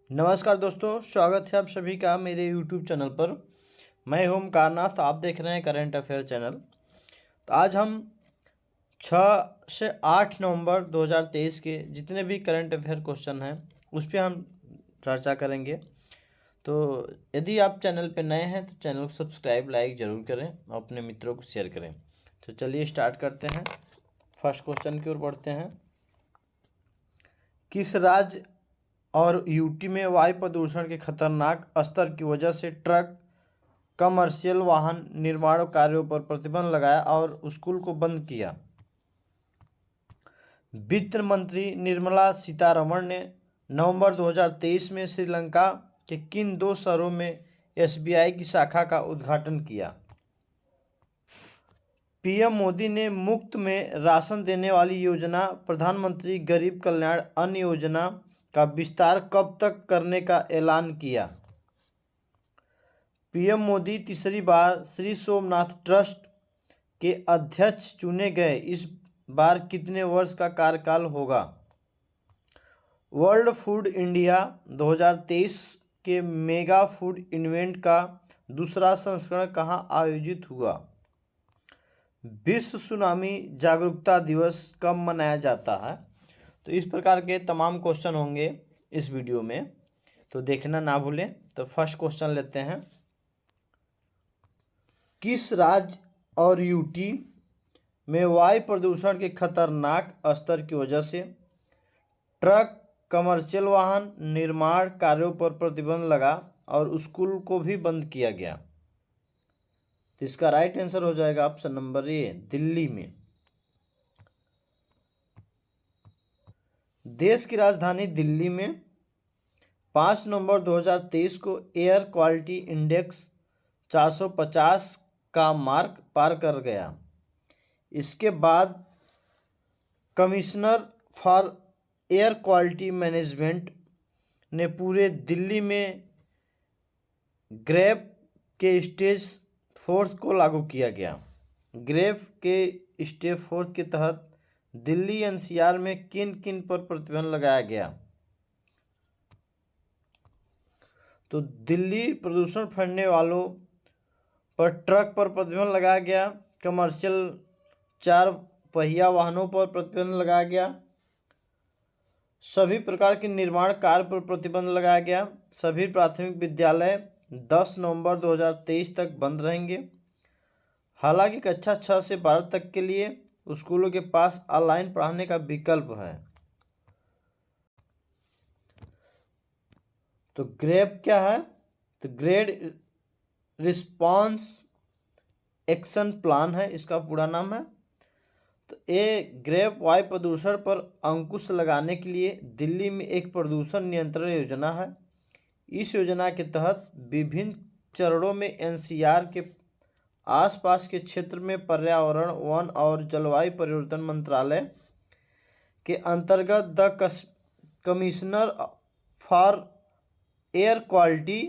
नमस्कार दोस्तों, स्वागत है आप सभी का मेरे YouTube चैनल पर। मैं हूं ओमकारनाथ, आप देख रहे हैं करंट अफेयर चैनल। तो आज हम 6 से 8 नवंबर 2023 के जितने भी करंट अफेयर क्वेश्चन हैं उस पर हम चर्चा करेंगे। तो यदि आप चैनल पर नए हैं तो चैनल को सब्सक्राइब लाइक ज़रूर करें और अपने मित्रों को शेयर करें। तो चलिए स्टार्ट करते हैं। फर्स्ट क्वेश्चन की ओर बढ़ते हैं। किस राज्य और यूटी में वायु प्रदूषण के खतरनाक स्तर की वजह से ट्रक, कमर्शियल वाहन निर्माण कार्यों पर प्रतिबंध लगाया और स्कूल को बंद किया? वित्त मंत्री निर्मला सीतारमण ने नवंबर 2023 में श्रीलंका के किन दो शहरों में एसबीआई की शाखा का उद्घाटन किया? पीएम मोदी ने मुफ्त में राशन देने वाली योजना प्रधानमंत्री गरीब कल्याण अन्न योजना का विस्तार कब तक करने का ऐलान किया? पीएम मोदी तीसरी बार श्री सोमनाथ ट्रस्ट के अध्यक्ष चुने गए। इस बार कितने वर्ष का कार्यकाल होगा? वर्ल्ड फूड इंडिया 2023 के मेगा फूड इवेंट का दूसरा संस्करण कहाँ आयोजित हुआ? विश्व सुनामी जागरूकता दिवस कब मनाया जाता है? तो इस प्रकार के तमाम क्वेश्चन होंगे इस वीडियो में, तो देखना ना भूलें। तो फर्स्ट क्वेश्चन लेते हैं। किस राज्य और यूटी में वायु प्रदूषण के खतरनाक स्तर की वजह से ट्रक, कमर्शियल वाहन निर्माण कार्यों पर प्रतिबंध लगा और स्कूल को भी बंद किया गया? तो इसका राइट आंसर हो जाएगा ऑप्शन नंबर ए, दिल्ली में। देश की राजधानी दिल्ली में 5 नवंबर 2023 को एयर क्वालिटी इंडेक्स 450 का मार्क पार कर गया। इसके बाद commissioner for air quality management ने पूरे दिल्ली में ग्रेफ के स्टेज 4 को लागू किया गया। ग्रेफ के स्टेज 4 के तहत दिल्ली एनसीआर में किन किन पर प्रतिबंध लगाया गया? तो दिल्ली प्रदूषण फैलाने वालों पर ट्रक पर प्रतिबंध लगाया गया, कमर्शियल 4 पहिया वाहनों पर प्रतिबंध लगाया गया, सभी प्रकार के निर्माण कार्य पर प्रतिबंध लगाया गया, सभी प्राथमिक विद्यालय 10 नवंबर 2023 तक बंद रहेंगे। हालांकि कक्षा 6 से 12 तक के लिए स्कूलों के पास ऑनलाइन पढ़ाने का विकल्प है। तो ग्रेप क्या है? तो ग्रेड रिस्पांस एक्शन प्लान है, इसका पूरा नाम है। तो ये ग्रेप वायु प्रदूषण पर अंकुश लगाने के लिए दिल्ली में एक प्रदूषण नियंत्रण योजना है। इस योजना के तहत विभिन्न चरणों में एनसीआर के आसपास के क्षेत्र में पर्यावरण, वन और जलवायु परिवर्तन मंत्रालय के अंतर्गत commissioner for air quality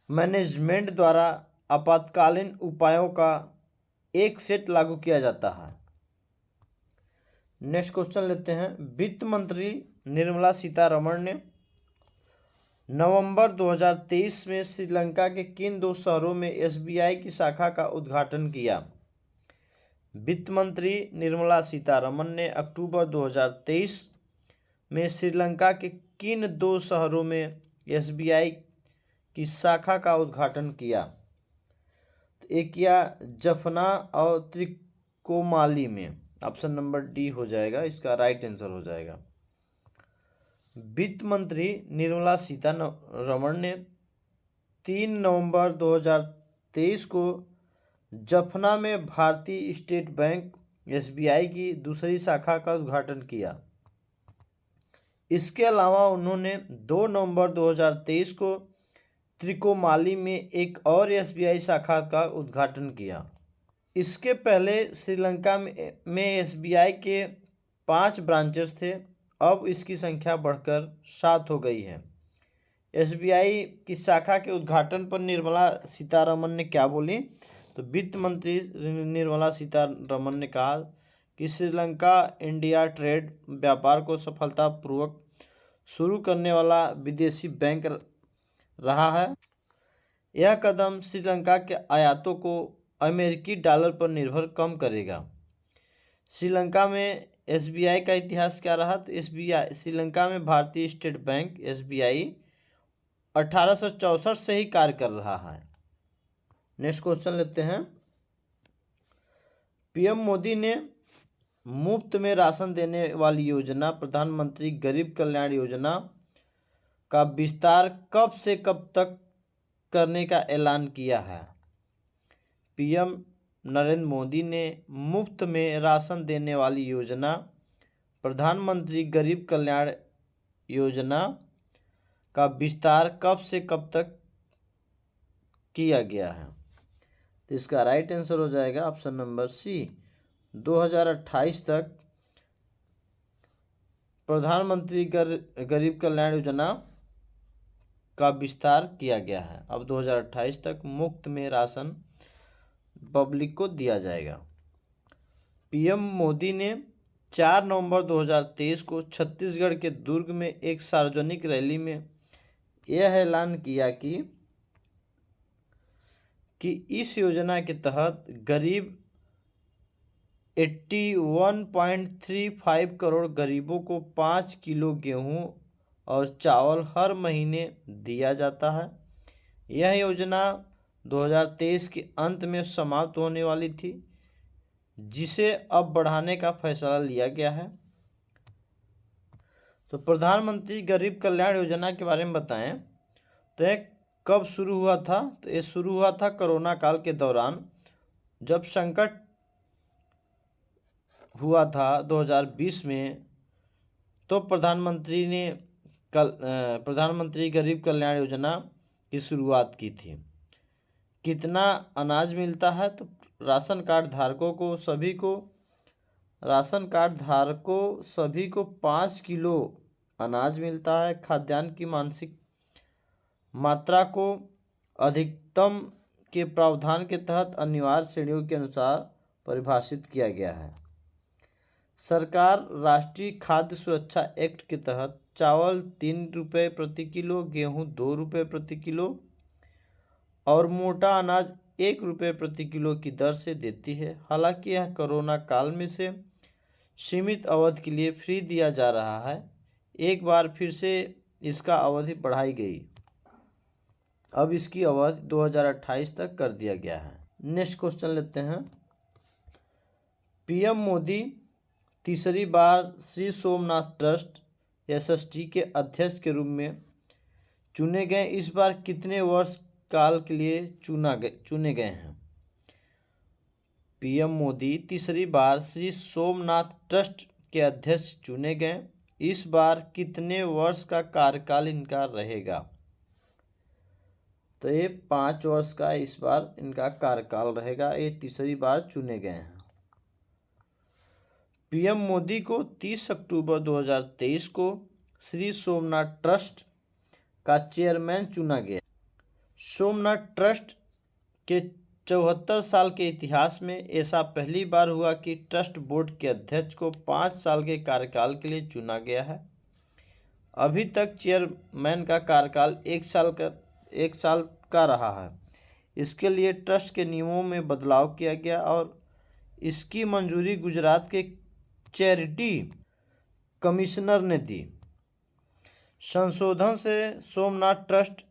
management द्वारा आपातकालीन उपायों का एक सेट लागू किया जाता है। नेक्स्ट क्वेश्चन लेते हैं। वित्त मंत्री निर्मला सीतारमण ने नवंबर 2023 में श्रीलंका के किन दो शहरों में एसबीआई की शाखा का उद्घाटन किया? वित्त मंत्री निर्मला सीतारमण ने अक्टूबर 2023 में श्रीलंका के किन दो शहरों में एसबीआई की शाखा का उद्घाटन किया? तो एक किया जफना और त्रिकोमाली में। ऑप्शन नंबर डी हो जाएगा, इसका राइट आंसर हो जाएगा। वित्त मंत्री निर्मला सीतारमण ने 3 नवंबर 2023 को जफना में भारतीय स्टेट बैंक एसबीआई की दूसरी शाखा का उद्घाटन किया। इसके अलावा उन्होंने 2 नवंबर 2023 को त्रिकोमाली में एक और एसबीआई शाखा का उद्घाटन किया। इसके पहले श्रीलंका में एसबीआई के 5 ब्रांचेस थे, अब इसकी संख्या बढ़कर 7 हो गई है। एसबीआई की शाखा के उद्घाटन पर निर्मला सीतारमण ने क्या बोली? तो वित्त मंत्री निर्मला सीतारमण ने कहा कि श्रीलंका इंडिया ट्रेड व्यापार को सफलतापूर्वक शुरू करने वाला विदेशी बैंक रहा है। यह कदम श्रीलंका के आयातों को अमेरिकी डॉलर पर निर्भर कम करेगा। श्रीलंका में एसबीआई का इतिहास क्या रहा? तो एसबीआई श्रीलंका में भारतीय स्टेट बैंक एसबीआई 1864 से ही कार्य कर रहा है। नेक्स्ट क्वेश्चन लेते हैं। पीएम मोदी ने मुफ्त में राशन देने वाली योजना प्रधानमंत्री गरीब कल्याण योजना का विस्तार कब से कब तक करने का ऐलान किया है? पीएम नरेंद्र मोदी ने मुफ्त में राशन देने वाली योजना प्रधानमंत्री गरीब कल्याण योजना का विस्तार कब से कब तक किया गया है? तो इसका राइट आंसर हो जाएगा ऑप्शन नंबर सी, 2028 तक प्रधानमंत्री गरीब कल्याण योजना का विस्तार किया गया है। अब 2028 तक मुफ्त में राशन पब्लिक को दिया जाएगा। पीएम मोदी ने 4 नवंबर 2023 को छत्तीसगढ़ के दुर्ग में एक सार्वजनिक रैली में यह ऐलान किया कि इस योजना के तहत करीब 81.35 करोड़ गरीबों को 5 किलो गेहूं और चावल हर महीने दिया जाता है। यह योजना 2023 के अंत में समाप्त होने वाली थी, जिसे अब बढ़ाने का फैसला लिया गया है। तो प्रधानमंत्री गरीब कल्याण योजना के बारे में बताएं तो यह कब शुरू हुआ था? तो ये शुरू हुआ था कोरोना काल के दौरान, जब संकट हुआ था 2020 में। तो प्रधानमंत्री गरीब कल्याण योजना की शुरुआत की थी। कितना अनाज मिलता है? तो राशन कार्ड धारकों सभी को 5 किलो अनाज मिलता है। खाद्यान्न की मासिक मात्रा को अधिकतम के प्रावधान के तहत अनिवार्य श्रेणियों के अनुसार परिभाषित किया गया है। सरकार राष्ट्रीय खाद्य सुरक्षा एक्ट के तहत चावल 3 रुपये प्रति किलो, गेहूं 2 रुपये प्रति किलो और मोटा अनाज 1 रुपये प्रति किलो की दर से देती है। हालांकि यह कोरोना काल में से सीमित अवधि के लिए फ्री दिया जा रहा है। एक बार फिर से इसका अवधि बढ़ाई गई। अब इसकी अवधि 2028 तक कर दिया गया है। नेक्स्ट क्वेश्चन लेते हैं। पीएम मोदी तीसरी बार श्री सोमनाथ ट्रस्ट एसएसटी के अध्यक्ष के रूप में चुने गए। इस बार कितने वर्ष काल के लिए चुने गए हैं? पीएम मोदी तीसरी बार श्री सोमनाथ ट्रस्ट के अध्यक्ष चुने गए। इस बार कितने वर्ष का कार्यकाल इनका रहेगा? तो ये 5 वर्ष का इस बार इनका कार्यकाल रहेगा। ये तीसरी बार चुने गए हैं। पीएम मोदी को 30 अक्टूबर 2023 को श्री सोमनाथ ट्रस्ट का चेयरमैन चुना गया। सोमनाथ ट्रस्ट के 74 साल के इतिहास में ऐसा पहली बार हुआ कि ट्रस्ट बोर्ड के अध्यक्ष को 5 साल के कार्यकाल के लिए चुना गया है। अभी तक चेयरमैन का कार्यकाल 1 साल का रहा है। इसके लिए ट्रस्ट के नियमों में बदलाव किया गया और इसकी मंजूरी गुजरात के चैरिटी कमिश्नर ने दी। संशोधन से सोमनाथ ट्रस्ट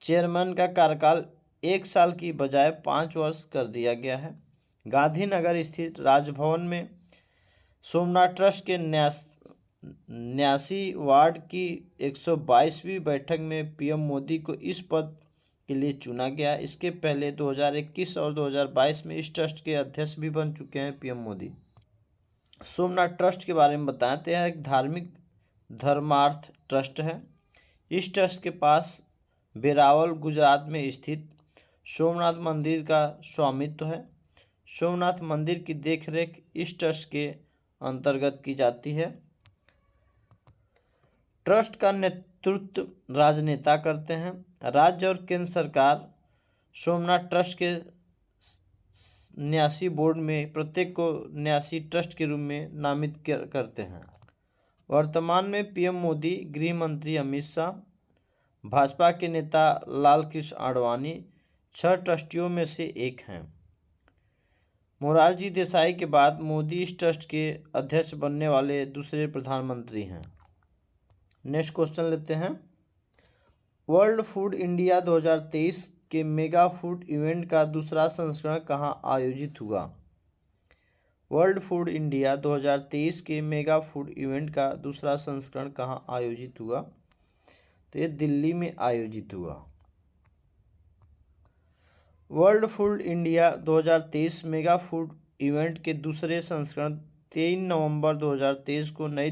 चेयरमैन का कार्यकाल 1 साल की बजाय 5 वर्ष कर दिया गया है। गांधीनगर स्थित राजभवन में सोमनाथ ट्रस्ट के 89 वार्ड की 122वीं बैठक में पीएम मोदी को इस पद के लिए चुना गया। इसके पहले 2021 और 2022 में इस ट्रस्ट के अध्यक्ष भी बन चुके हैं पीएम मोदी। सोमनाथ ट्रस्ट के बारे में बताते हैं। एक धार्मिक धर्मार्थ ट्रस्ट है। इस ट्रस्ट के पास वेरावल गुजरात में स्थित सोमनाथ मंदिर का स्वामित्व है। सोमनाथ मंदिर की देखरेख इस ट्रस्ट के अंतर्गत की जाती है। ट्रस्ट का नेतृत्व राजनेता करते हैं। राज्य और केंद्र सरकार सोमनाथ ट्रस्ट के न्यासी बोर्ड में प्रत्येक को न्यासी ट्रस्ट के रूप में नामित करते हैं। वर्तमान में पीएम मोदी, गृह मंत्री अमित शाह, भाजपा के नेता लाल कृष्ण आडवाणी 6 ट्रस्टियों में से एक हैं। मोरारजी देसाई के बाद मोदी इस ट्रस्ट के अध्यक्ष बनने वाले दूसरे प्रधानमंत्री हैं। नेक्स्ट क्वेश्चन लेते हैं। वर्ल्ड फूड इंडिया 2023 के मेगा फूड इवेंट का दूसरा संस्करण कहाँ आयोजित हुआ? वर्ल्ड फूड इंडिया 2023 के मेगा फूड इवेंट का दूसरा संस्करण कहाँ आयोजित हुआ? तो ये दिल्ली में आयोजित हुआ। World food India 2023 mega food event के दूसरे संस्करण 3 नवंबर 2023 को नई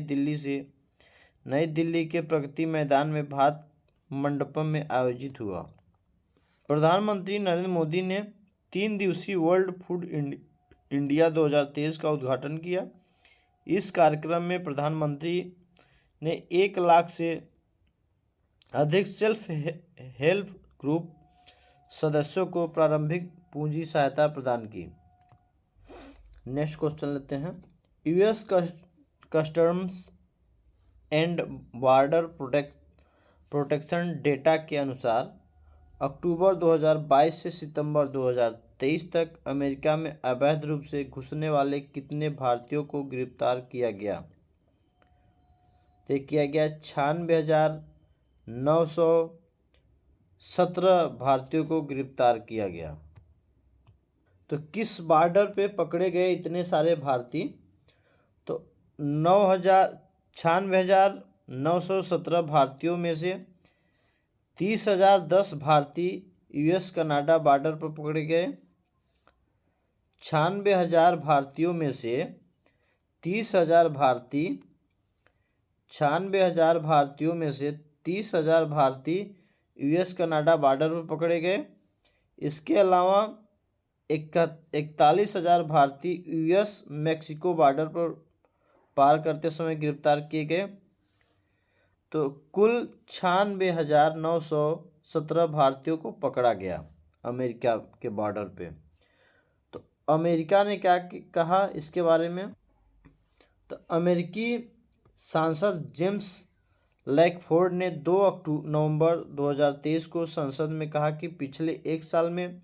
दिल्ली के प्रगति मैदान में भारत मंडपम में आयोजित हुआ। प्रधानमंत्री नरेंद्र मोदी ने 3 दिवसीय वर्ल्ड फूड इंडिया 2023 का उद्घाटन किया। इस कार्यक्रम में प्रधानमंत्री ने 1 लाख से अधिक सेल्फ हेल्प ग्रुप सदस्यों को प्रारंभिक पूंजी सहायता प्रदान की। नेक्स्ट क्वेश्चन लेते हैं। US customs and border protection data के अनुसार अक्टूबर 2022 से सितंबर 2023 तक अमेरिका में अवैध रूप से घुसने वाले कितने भारतीयों को गिरफ्तार किया गया? तो किया गया 96,917 भारतीयों को गिरफ्तार किया गया। तो किस बॉर्डर पे पकड़े गए इतने सारे भारतीय? तो 96,917 भारतीयों में से 30,010 भारतीय यूएस कनाडा बॉर्डर पर पकड़े गए। 96,000 भारतीयों में से 30,000 भारतीय 96,000 भारतीयों में से 30,000 भारतीय यूएस कनाडा बॉर्डर पर पकड़े गए। इसके अलावा 41,000 भारतीय यूएस मैक्सिको बॉर्डर पर पार करते समय गिरफ्तार किए गए। तो कुल 96,917 भारतीयों को पकड़ा गया अमेरिका के बॉर्डर पे। तो अमेरिका ने क्या कहा इसके बारे में? तो अमेरिकी सांसद जेम्स लैकफोर्ड ने 2 नवंबर 2023 को संसद में कहा कि पिछले 1 साल में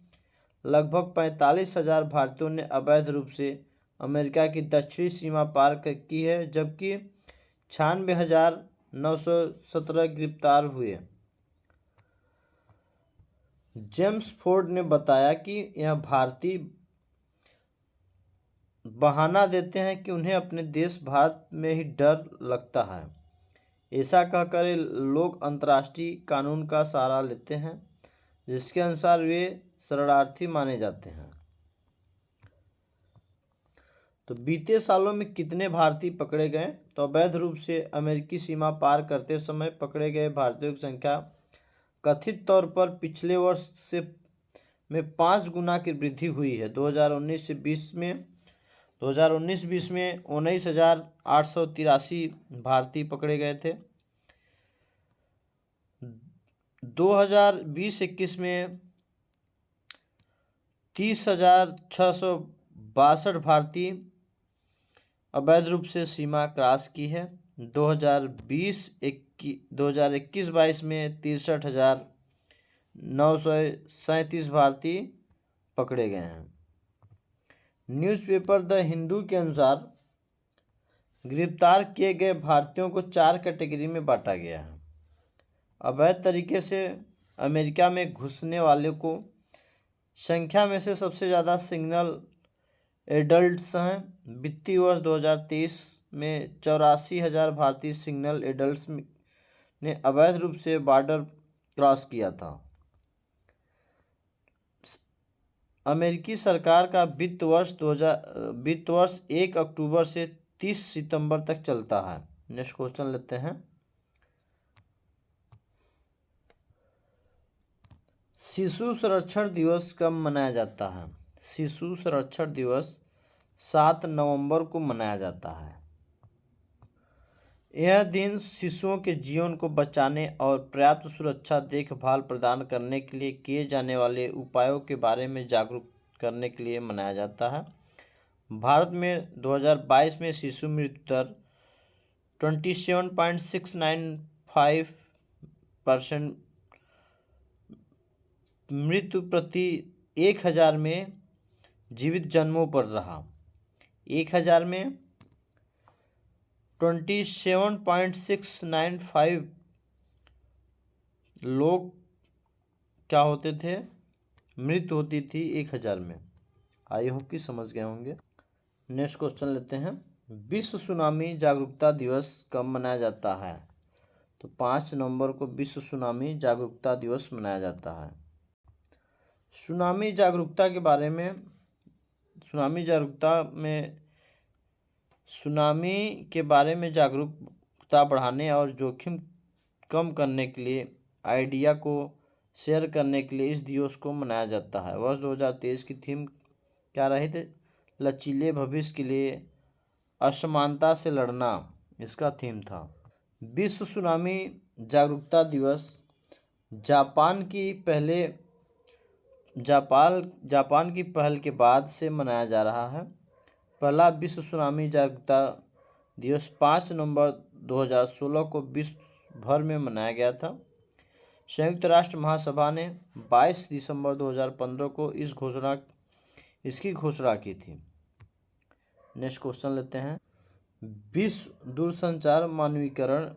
लगभग 45,000 भारतीयों ने अवैध रूप से अमेरिका की दक्षिणी सीमा पार की है, जबकि 96,917 गिरफ्तार हुए। जेम्स फोर्ड ने बताया कि यह भारतीय बहाना देते हैं कि उन्हें अपने देश भारत में ही डर लगता है। ऐसा कहकर लोग अंतर्राष्ट्रीय कानून का सहारा लेते हैं, जिसके अनुसार वे शरणार्थी माने जाते हैं। तो बीते सालों में कितने भारतीय पकड़े गए? तो अवैध रूप से अमेरिकी सीमा पार करते समय पकड़े गए भारतीयों की संख्या कथित तौर पर पिछले वर्ष में 5 गुना की वृद्धि हुई है। 2019-20 में 19,883 भारतीय पकड़े गए थे। 2020-21 में 30,662 भारतीय अवैध रूप से सीमा क्रॉस की है। 2021-22 में 63,937 भारतीय पकड़े गए हैं। न्यूज़पेपर द हिंदू के अनुसार गिरफ्तार किए गए भारतीयों को 4 कैटेगरी में बांटा गया है। अवैध तरीके से अमेरिका में घुसने वालों को संख्या में से सबसे ज़्यादा सिंगल एडल्ट्स हैं। वित्तीय वर्ष 2023 में 84,000 भारतीय सिंगल एडल्ट्स ने अवैध रूप से बॉर्डर क्रॉस किया था। अमेरिकी सरकार का वित्त वर्ष 1 अक्टूबर से 30 सितंबर तक चलता है। नेक्स्ट क्वेश्चन लेते हैं। शिशु संरक्षण दिवस कब मनाया जाता है? शिशु संरक्षण दिवस 7 नवंबर को मनाया जाता है। यह दिन शिशुओं के जीवन को बचाने और पर्याप्त सुरक्षा देखभाल प्रदान करने के लिए किए जाने वाले उपायों के बारे में जागरूक करने के लिए मनाया जाता है। भारत में 2022 में शिशु मृत्यु दर 27.695% मृत्यु प्रति 1000 में जीवित जन्मों पर रहा। 1000 में 27.695 लोग क्या होते थे, मृत्यु होती थी 1000 में। आई होप कि समझ गए होंगे। नेक्स्ट क्वेश्चन लेते हैं। विश्व सुनामी जागरूकता दिवस कब मनाया जाता है? तो 5 नवंबर को विश्व सुनामी जागरूकता दिवस मनाया जाता है। सुनामी जागरूकता के बारे में, सुनामी के बारे में जागरूकता बढ़ाने और जोखिम कम करने के लिए आइडिया को शेयर करने के लिए इस दिवस को मनाया जाता है। वर्ष 2023 की थीम क्या रही थी? लचीले भविष्य के लिए असमानता से लड़ना, इसका थीम था। विश्व सुनामी जागरूकता दिवस जापान की पहल के बाद से मनाया जा रहा है। पहला विश्व सुनामी जागरूकता दिवस 5 नवंबर 2016 को विश्व भर में मनाया गया था। संयुक्त राष्ट्र महासभा ने 22 दिसंबर 2015 को इसकी घोषणा की थी। नेक्स्ट क्वेश्चन लेते हैं। विश्व दूरसंचार मानकीकरण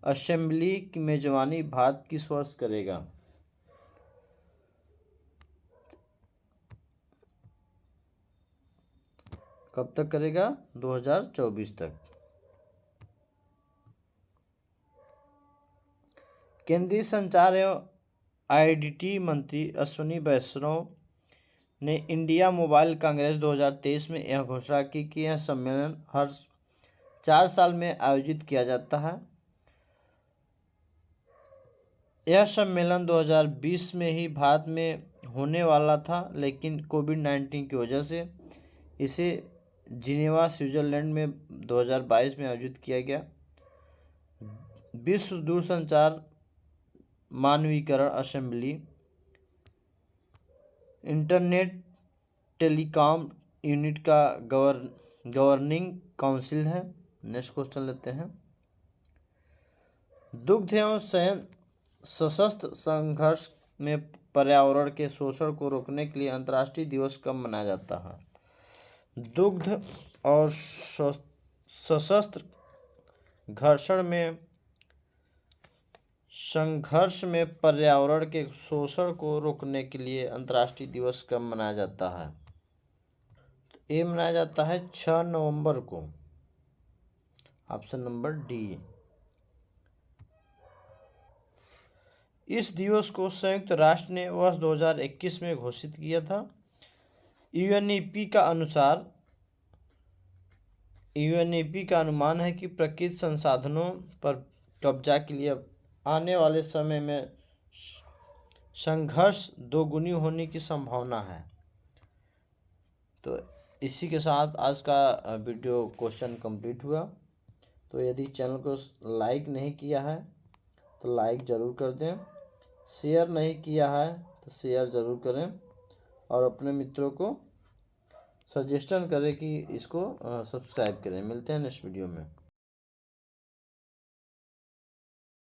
असेंबली की मेजबानी भारत किस वर्ष करेगा? कब तक करेगा? 2024 तक। केंद्रीय संचार एवं आईडीटी मंत्री अश्विनी वैष्णव ने इंडिया मोबाइल कांग्रेस 2023 में यह घोषणा की कि यह सम्मेलन हर 4 साल में आयोजित किया जाता है। यह सम्मेलन 2020 में ही भारत में होने वाला था, लेकिन कोविड-19 की वजह से इसे जिनेवा स्विट्जरलैंड में 2022 में आयोजित किया गया। विश्व दूरसंचार मानकीकरण असेंबली इंटरनेट टेलीकॉम यूनिट का गवर्निंग काउंसिल है। नेक्स्ट क्वेश्चन लेते हैं। दुग्ध एवं सशस्त्र संघर्ष में पर्यावरण के शोषण को रोकने के लिए अंतर्राष्ट्रीय दिवस कब मनाया जाता है? दुग्ध और सशस्त्र संघर्ष में पर्यावरण के शोषण को रोकने के लिए अंतर्राष्ट्रीय दिवस कब मनाया जाता है? तो ये मनाया जाता है 6 नवंबर को। Option number D. इस दिवस को संयुक्त राष्ट्र ने वर्ष 2021 में घोषित किया था। यूएनईपी का अनुमान है कि प्राकृतिक संसाधनों पर कब्जा के लिए आने वाले समय में संघर्ष दोगुनी होने की संभावना है। तो इसी के साथ आज का वीडियो क्वेश्चन कंप्लीट हुआ। तो यदि चैनल को लाइक नहीं किया है तो लाइक ज़रूर कर दें, शेयर नहीं किया है तो शेयर ज़रूर करें और अपने मित्रों को सजेशन करें कि इसको सब्सक्राइब करें। मिलते हैं नेक्स्ट वीडियो में।